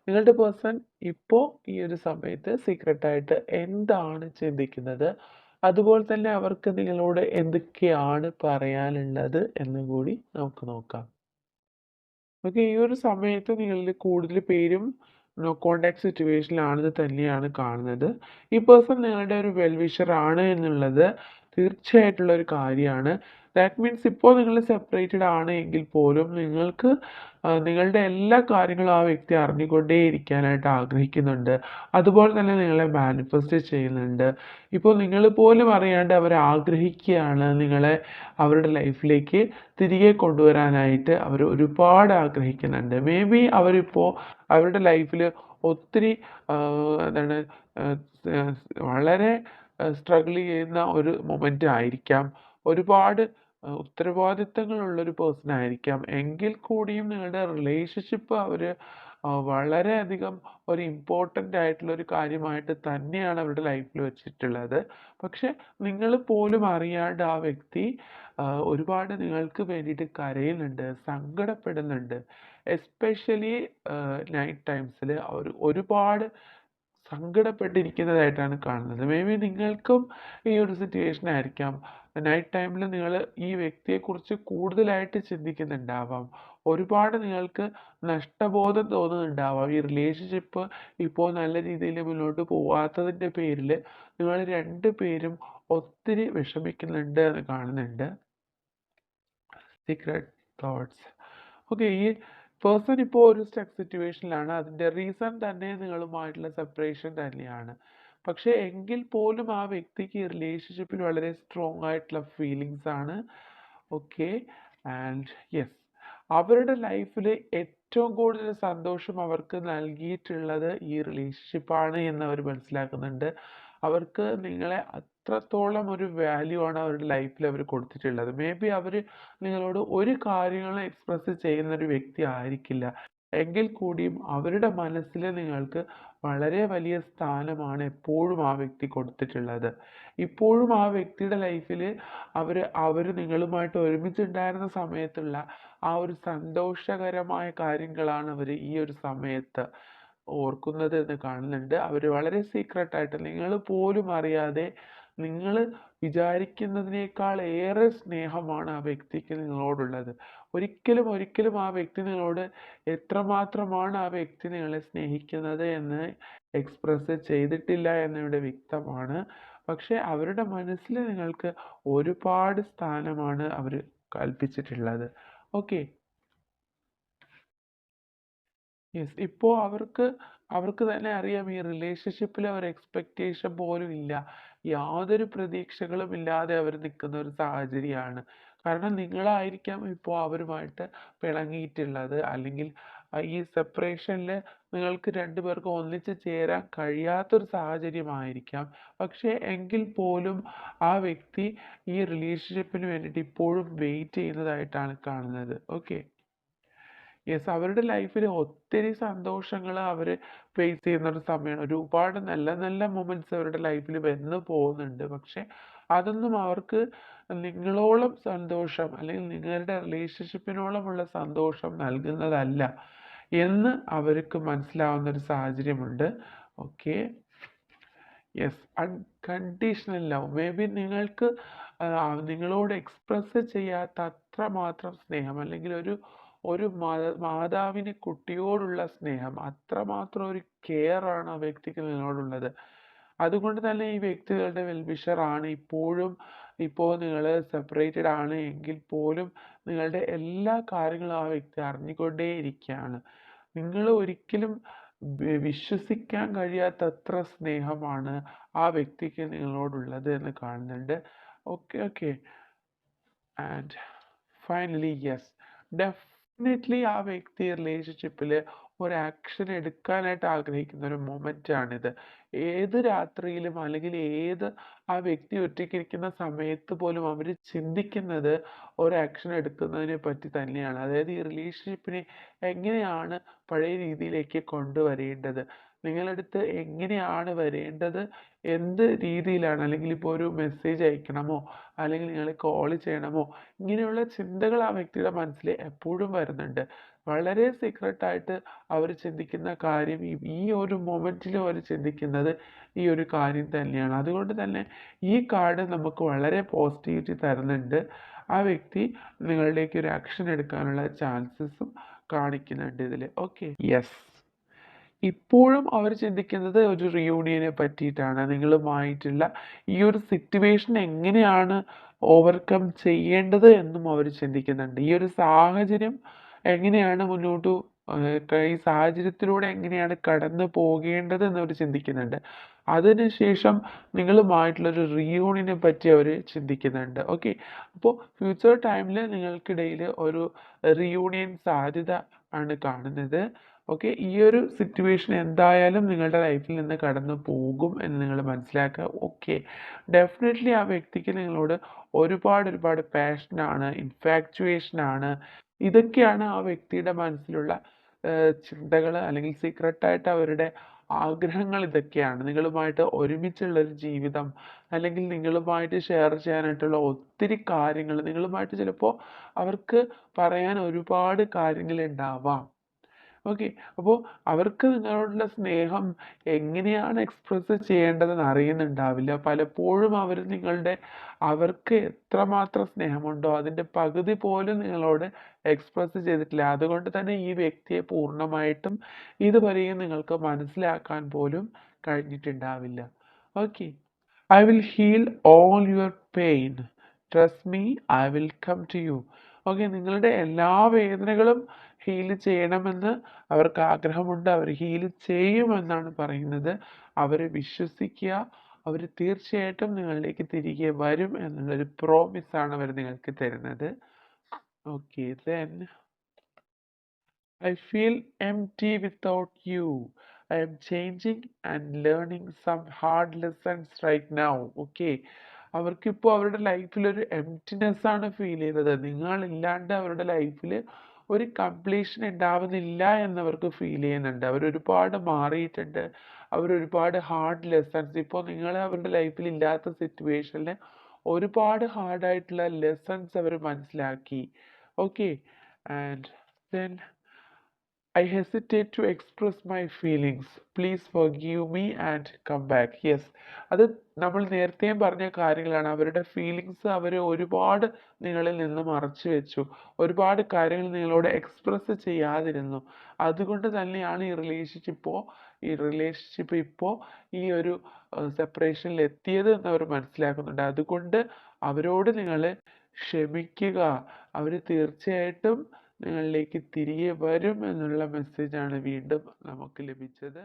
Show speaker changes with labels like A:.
A: നിങ്ങളുടെ പേഴ്സൺ ഇപ്പോൾ ഈ ഒരു സമയത്ത് സീക്രട്ടായിട്ട് എന്താണ് ചിന്തിക്കുന്നത്, അതുപോലെ തന്നെ അവർക്ക് നിങ്ങളോട് എന്തൊക്കെയാണ് പറയാനുള്ളത് എന്നും കൂടി നമുക്ക് നോക്കാം. ഓക്കെ, ഈ ഒരു സമയത്ത് നിങ്ങളിൽ കൂടുതൽ പേരും നോ കോണ്ടാക്ട് സിറ്റുവേഷനിലാണെന്ന് തന്നെയാണ് കാണുന്നത്. ഈ പേഴ്സൺ നിങ്ങളുടെ ഒരു വെൽ വിഷർ ആണ് എന്നുള്ളത് തീർച്ചയായിട്ടുള്ള ഒരു കാര്യമാണ്. ദാറ്റ് മീൻസ് ഇപ്പോൾ നിങ്ങൾ സെപ്പറേറ്റഡ് ആണ് എങ്കിൽ പോലും നിങ്ങൾക്ക് നിങ്ങളുടെ എല്ലാ കാര്യങ്ങളും ആ വ്യക്തി അറിഞ്ഞുകൊണ്ടേ ഇരിക്കാനായിട്ട് ആഗ്രഹിക്കുന്നുണ്ട്. അതുപോലെ തന്നെ നിങ്ങളെ മാനിഫെസ്റ്റ് ചെയ്യുന്നുണ്ട്. ഇപ്പോൾ നിങ്ങൾ പോലും അറിയാണ്ട് അവർ ആഗ്രഹിക്കുകയാണ് നിങ്ങളെ അവരുടെ ലൈഫിലേക്ക് തിരികെ കൊണ്ടുവരാനായിട്ട് അവർ ഒരുപാട് ആഗ്രഹിക്കുന്നുണ്ട്. മേ ബി അവരിപ്പോൾ അവരുടെ ലൈഫിൽ ഒത്തിരി എന്താണ് വളരെ സ്ട്രഗിൾ ചെയ്യുന്ന ഒരു മൊമെൻ്റ് ആയിരിക്കാം. ഒരുപാട് ഉത്തരവാദിത്തങ്ങളുള്ളൊരു പേഴ്സൺ ആയിരിക്കാം. എങ്കിൽ കൂടിയും നിങ്ങളുടെ റിലേഷൻഷിപ്പ് അവർ വളരെയധികം ഒരു ഇമ്പോർട്ടൻ്റ് ആയിട്ടുള്ള ഒരു കാര്യമായിട്ട് തന്നെയാണ് അവരുടെ ലൈഫിൽ വെച്ചിട്ടുള്ളത്. പക്ഷെ നിങ്ങൾ പോലും അറിയാണ്ട് ആ വ്യക്തി ഒരുപാട് നിങ്ങൾക്ക് വേണ്ടിയിട്ട് കരയുന്നുണ്ട്, സങ്കടപ്പെടുന്നുണ്ട്. എസ്പെഷ്യലി നൈറ്റ് ടൈംസിൽ അവർ ഒരുപാട് സങ്കടപ്പെട്ടിരിക്കുന്നതായിട്ടാണ് കാണുന്നത്. മേ ബി നിങ്ങൾക്കും ഈ ഒരു സിറ്റുവേഷൻ ആയിരിക്കാം. നൈറ്റ് ടൈമിൽ നിങ്ങൾ ഈ വ്യക്തിയെക്കുറിച്ച് കൂടുതലായിട്ട് ചിന്തിക്കുന്നുണ്ടാവാം. ഒരുപാട് നിങ്ങൾക്ക് നഷ്ടബോധം തോന്നുന്നുണ്ടാവാം. ഈ റിലേഷൻഷിപ്പ് ഇപ്പോൾ നല്ല രീതിയിൽ മുന്നോട്ട് പോവാത്തതിൻ്റെ പേരിൽ നിങ്ങൾ 2 പേരും ഒത്തിരി വിഷമിക്കുന്നുണ്ട് എന്ന് കാണുന്നുണ്ട്. Secret thoughts. ഓക്കെ, ഈ പേഴ്സൺ ഇപ്പോൾ ഒരു സ്റ്റക്ക് സിറ്റുവേഷനിലാണ്. അതിൻ്റെ റീസൺ തന്നെ നിങ്ങളുമായിട്ടുള്ള സെപ്പറേഷൻ തന്നെയാണ്. പക്ഷേ എങ്കിൽ പോലും ആ വ്യക്തിക്ക് ഈ റിലേഷൻഷിപ്പിൽ വളരെ സ്ട്രോങ് ആയിട്ടുള്ള ഫീലിങ്സ് ആണ്. ഓക്കെ, ആൻഡ് യെസ്, അവരുടെ ലൈഫിൽ ഏറ്റവും കൂടുതൽ സന്തോഷം അവർക്ക് നൽകിയിട്ടുള്ളത് ഈ റിലേഷൻഷിപ്പാണ് എന്ന് അവർ മനസ്സിലാക്കുന്നുണ്ട്. അവർക്ക് നിങ്ങളെ അത്രത്തോളം ഒരു വാല്യൂ ആണ് അവരുടെ ലൈഫിൽ അവർ കൊടുത്തിട്ടുള്ളത്. മേ ബി അവർ നിങ്ങളോട് ഒരു കാര്യങ്ങളും എക്സ്പ്രസ് ചെയ്യുന്ന ഒരു വ്യക്തി ആയിരിക്കില്ല. എങ്കിൽ കൂടിയും അവരുടെ മനസ്സിൽ നിങ്ങൾക്ക് വളരെ വലിയ സ്ഥാനമാണ് എപ്പോഴും ആ വ്യക്തി കൊടുത്തിട്ടുള്ളത്. ഇപ്പോഴും ആ വ്യക്തിയുടെ ലൈഫിൽ അവർ നിങ്ങളുമായിട്ട് ഒരുമിച്ചുണ്ടായിരുന്ന സമയത്തുള്ള ആ ഒരു സന്തോഷകരമായ കാര്യങ്ങളാണ് അവർ ഈ ഒരു സമയത്ത് ഓർക്കുന്നത് എന്ന് കാണുന്നുണ്ട്. അവർ വളരെ സീക്രട്ടായിട്ട് നിങ്ങൾ പോലും അറിയാതെ നിങ്ങൾ വിചാരിക്കുന്നതിനേക്കാൾ ഏറെ സ്നേഹമാണ് ആ വ്യക്തിക്ക് നിങ്ങളോടുള്ളത്. ഒരിക്കലും ആ വ്യക്തി നിങ്ങളോട് എത്രമാത്രമാണ് ആ വ്യക്തി നിങ്ങളെ സ്നേഹിക്കുന്നത് എന്ന് എക്സ്പ്രസ് ചെയ്തിട്ടില്ല എന്നിവിടെ വ്യക്തമാണ്. പക്ഷേ അവരുടെ മനസ്സിൽ നിങ്ങൾക്ക് ഒരുപാട് സ്ഥാനമാണ് അവർ കൽപ്പിച്ചിട്ടുള്ളത്. ഓക്കെ, യെസ്, ഇപ്പോൾ അവർക്ക് തന്നെ അറിയാം ഈ റിലേഷൻഷിപ്പിൽ ഒരു എക്സ്പെക്റ്റേഷൻ പോലും ഇല്ല. യാതൊരു പ്രതീക്ഷകളും ഇല്ലാതെ അവർ നിൽക്കുന്ന ഒരു സാഹചര്യമാണ്. കാരണം നിങ്ങളായിരിക്കാം ഇപ്പോൾ അവരുമായിട്ട് പിണങ്ങിയിട്ടുള്ളത്. അല്ലെങ്കിൽ ഈ സെപ്പറേഷനിൽ നിങ്ങൾക്ക് 2 പേർക്കും ഒന്നിച്ച് ചേരാൻ കഴിയാത്തൊരു സാഹചര്യമായിരിക്കാം. പക്ഷേ എങ്കിൽ പോലും ആ വ്യക്തി ഈ റിലേഷൻഷിപ്പിന് വേണ്ടിയിട്ട് ഇപ്പോഴും വെയിറ്റ് ചെയ്യുന്നതായിട്ടാണ് കാണുന്നത്. ഓക്കെ, യെസ്, അവരുടെ ലൈഫിൽ ഒത്തിരി സന്തോഷങ്ങൾ അവർ ഫേസ് ചെയ്യുന്ന ഒരു സമയമാണ്. ഒരുപാട് നല്ല നല്ല മൊമെന്റ്സ് അവരുടെ ലൈഫിൽ വന്ന് പോകുന്നുണ്ട്. പക്ഷെ അതൊന്നും അവർക്ക് നിങ്ങളോളം സന്തോഷം അല്ലെങ്കിൽ നിങ്ങളുടെ റിലേഷൻഷിപ്പിനോളമുള്ള സന്തോഷം നൽകുന്നതല്ല എന്ന് അവർക്ക് മനസ്സിലാവുന്ന ഒരു സാഹചര്യമുണ്ട്. Okay, yes, unconditional love. May be നിങ്ങൾക്ക് നിങ്ങളോട് എക്സ്പ്രസ് ചെയ്യാത്ത അത്രമാത്രം സ്നേഹം, അല്ലെങ്കിൽ ഒരു ഒരു മാതാവിന് കുട്ടിയോടുള്ള സ്നേഹം, അത്രമാത്രം ഒരു കെയർ ആണ് ആ വ്യക്തിക്ക് നിങ്ങളോടുള്ളത്. അതുകൊണ്ട് തന്നെ ഈ വ്യക്തികളുടെ വെൽവിഷർ ആണ്. ഇപ്പോൾ നിങ്ങൾ സെപ്പറേറ്റഡ് ആണ് എങ്കിൽ പോലും നിങ്ങളുടെ എല്ലാ കാര്യങ്ങളും ആ വ്യക്തി അറിഞ്ഞുകൊണ്ടേയിരിക്കുകയാണ്. നിങ്ങൾ ഒരിക്കലും വിശ്വസിക്കാൻ കഴിയാത്തത്ര സ്നേഹമാണ് ആ വ്യക്തിക്ക് നിങ്ങളോടുള്ളത് എന്ന് കാണുന്നുണ്ട്. Okay, okay, and finally yes, definitely ആ വ്യക്തി റിലേഷൻഷിപ്പിൽ ഒരു ആക്ഷൻ എടുക്കാനായിട്ട് ആഗ്രഹിക്കുന്ന ഒരു മൊമെൻ്റ് ആണിത്. ഏത് രാത്രിയിലും അല്ലെങ്കിൽ ഏത് ആ വ്യക്തി ഒറ്റയ്ക്കിരിക്കുന്ന സമയത്ത് പോലും അവർ ചിന്തിക്കുന്നത് ഒരു ആക്ഷൻ എടുക്കുന്നതിനെ പറ്റി തന്നെയാണ്. അതായത് ഈ റിലേഷൻഷിപ്പിനെ എങ്ങനെയാണ് പഴയ രീതിയിലേക്ക് കൊണ്ടുവരേണ്ടത്, നിങ്ങളടുത്ത് എങ്ങനെയാണ് വരേണ്ടത്, എന്ത് രീതിയിലാണ്, അല്ലെങ്കിൽ ഇപ്പോൾ ഒരു മെസ്സേജ് അയക്കണമോ അല്ലെങ്കിൽ നിങ്ങൾ കോൾ ചെയ്യണമോ, ഇങ്ങനെയുള്ള ചിന്തകൾ ആ വ്യക്തിയുടെ മനസ്സിൽ എപ്പോഴും വരുന്നുണ്ട്. വളരെ സീക്രട്ടായിട്ട് അവർ ചിന്തിക്കുന്ന കാര്യം ഈ ഒരു മൊമെൻറ്റിലും അവർ ചിന്തിക്കുന്നത് ഈ ഒരു കാര്യം തന്നെയാണ്. അതുകൊണ്ട് തന്നെ ഈ കാർഡ് നമുക്ക് വളരെ പോസിറ്റിവിറ്റി തരുന്നുണ്ട്. ആ വ്യക്തി നിങ്ങളിലേക്ക് ഒരു ആക്ഷൻ എടുക്കാനുള്ള ചാൻസസും കാണിക്കുന്നുണ്ട് ഇതിൽ. Okay, yes. ഇപ്പോഴും അവർ ചിന്തിക്കുന്നത് ഒരു റിയൂണിയനെ പറ്റിയിട്ടാണ്. നിങ്ങളുമായിട്ടുള്ള ഈ ഒരു സിറ്റുവേഷൻ എങ്ങനെയാണ് ഓവർകം ചെയ്യേണ്ടത് എന്നും അവർ ചിന്തിക്കുന്നുണ്ട്. ഈ ഒരു സാഹചര്യം എങ്ങനെയാണ് മുന്നോട്ട് ഈ സാഹചര്യത്തിലൂടെ എങ്ങനെയാണ് കടന്നു പോകേണ്ടത് എന്നവർ ചിന്തിക്കുന്നുണ്ട്. അതിനുശേഷം നിങ്ങളുമായിട്ടുള്ളൊരു റിയൂണിയനെ പറ്റി അവർ ചിന്തിക്കുന്നുണ്ട്. ഓക്കെ, അപ്പോൾ ഫ്യൂച്ചർ ടൈമിൽ നിങ്ങൾക്കിടയിൽ ഒരു റിയൂണിയൻ സാധ്യത ആണ് കാണുന്നത്. ഓക്കെ, ഈ ഒരു സിറ്റുവേഷൻ എന്തായാലും നിങ്ങളുടെ ലൈഫിൽ നിന്ന് കടന്നു പോകും എന്ന് നിങ്ങൾ മനസ്സിലാക്കുക. ഓക്കെ, ഡെഫിനറ്റ്ലി ആ വ്യക്തിക്ക് നിങ്ങളോട് ഒരുപാട് പാഷനാണ്, ഇൻഫാക്ച്വേഷനാണ്. ഇതൊക്കെയാണ് ആ വ്യക്തിയുടെ മനസ്സിലുള്ള ചിന്തകൾ, അല്ലെങ്കിൽ സീക്രട്ടായിട്ട് അവരുടെ ആഗ്രഹങ്ങൾ ഇതൊക്കെയാണ്. നിങ്ങളുമായിട്ട് ഒരുമിച്ചുള്ളൊരു ജീവിതം, അല്ലെങ്കിൽ നിങ്ങളുമായിട്ട് ഷെയർ ചെയ്യാനായിട്ടുള്ള ഒത്തിരി കാര്യങ്ങൾ, നിങ്ങളുമായിട്ട് ചിലപ്പോൾ അവർക്ക് പറയാൻ ഒരുപാട് കാര്യങ്ങളുണ്ടാവാം. ഓക്കെ, അപ്പോൾ അവർക്ക് നിങ്ങളോടുള്ള സ്നേഹം എങ്ങനെയാണ് എക്സ്പ്രസ് ചെയ്യേണ്ടതെന്ന് അറിയുന്നുണ്ടാവില്ല. പലപ്പോഴും അവർക്ക് എത്രമാത്രം സ്നേഹമുണ്ടോ അതിൻ്റെ പകുതി പോലും നിങ്ങളോട് എക്സ്പ്രസ് ചെയ്തിട്ടില്ല. അതുകൊണ്ട് തന്നെ ഈ വ്യക്തിയെ പൂർണ്ണമായിട്ടും ഇതുവരെയും നിങ്ങൾക്ക് മനസ്സിലാക്കാൻ പോലും കഴിഞ്ഞിട്ടുണ്ടാവില്ല. Okay, I will heal all your pain. Trust me, I will come to you. Okay, നിങ്ങളുടെ എല്ലാ വേദനകളും ഹീൽ ചെയ്യണമെന്ന് അവർക്ക് ആഗ്രഹമുണ്ട്. അവർ ഹീൽ ചെയ്യുമെന്നാണ് പറയുന്നത്. അവർ വിശ്വസിക്കുക. അവർ തീർച്ചയായിട്ടും നിങ്ങളിലേക്ക് തിരികെ വരും എന്നുള്ളൊരു പ്രോമിസാണ് അവർ നിങ്ങൾക്ക് തരുന്നത്. Okay, then I feel empty without you. I am changing and learning some hard lessons right now. Okay, അവർക്കിപ്പോൾ അവരുടെ ലൈഫിൽ ഒരു എംപ്റ്റിനെസ് ആണ് ഫീൽ ചെയ്യുന്നത്. നിങ്ങളില്ലാണ്ട് അവരുടെ ലൈഫിൽ ഒരു കംപ്ലീഷൻ ഉണ്ടാവുന്നില്ല എന്നവർക്ക് ഫീൽ ചെയ്യുന്നുണ്ട്. അവരൊരുപാട് മാറിയിട്ടുണ്ട്. അവരൊരുപാട് ഹാർഡ് ലെസൺസ്, ഇപ്പോൾ നിങ്ങൾ അവരുടെ ലൈഫിൽ ഇല്ലാത്ത സിറ്റുവേഷനിൽ ഒരുപാട് ഹാർഡായിട്ടുള്ള ലെസൺസ് അവർ മനസ്സിലാക്കി. Okay, and then I hesitate to express my feelings. Please forgive me and come back. Yes, അത് നമ്മൾ നേരത്തെയും പറഞ്ഞ കാര്യങ്ങളാണ്. അവരുടെ ഫീലിങ്സ് അവർ ഒരുപാട് നിങ്ങളിൽ നിന്ന് മറച്ചു വെച്ചു. ഒരുപാട് കാര്യങ്ങൾ നിങ്ങളോട് എക്സ്പ്രസ് ചെയ്യാതിരുന്നു. അതുകൊണ്ട് തന്നെയാണ് ഈ റിലേഷൻഷിപ്പ് ഇപ്പോൾ ഈ ഒരു സെപ്പറേഷനിൽ എത്തിയത് എന്ന് അവർ മനസ്സിലാക്കുന്നുണ്ട്. അതുകൊണ്ട് അവരോട് നിങ്ങൾ ക്ഷമിക്കുക. അവർ തീർച്ചയായിട്ടും നിങ്ങളിലേക്ക് തിരികെ വരും എന്നുള്ള മെസ്സേജാണ് വീണ്ടും നമുക്ക് ലഭിച്ചത്.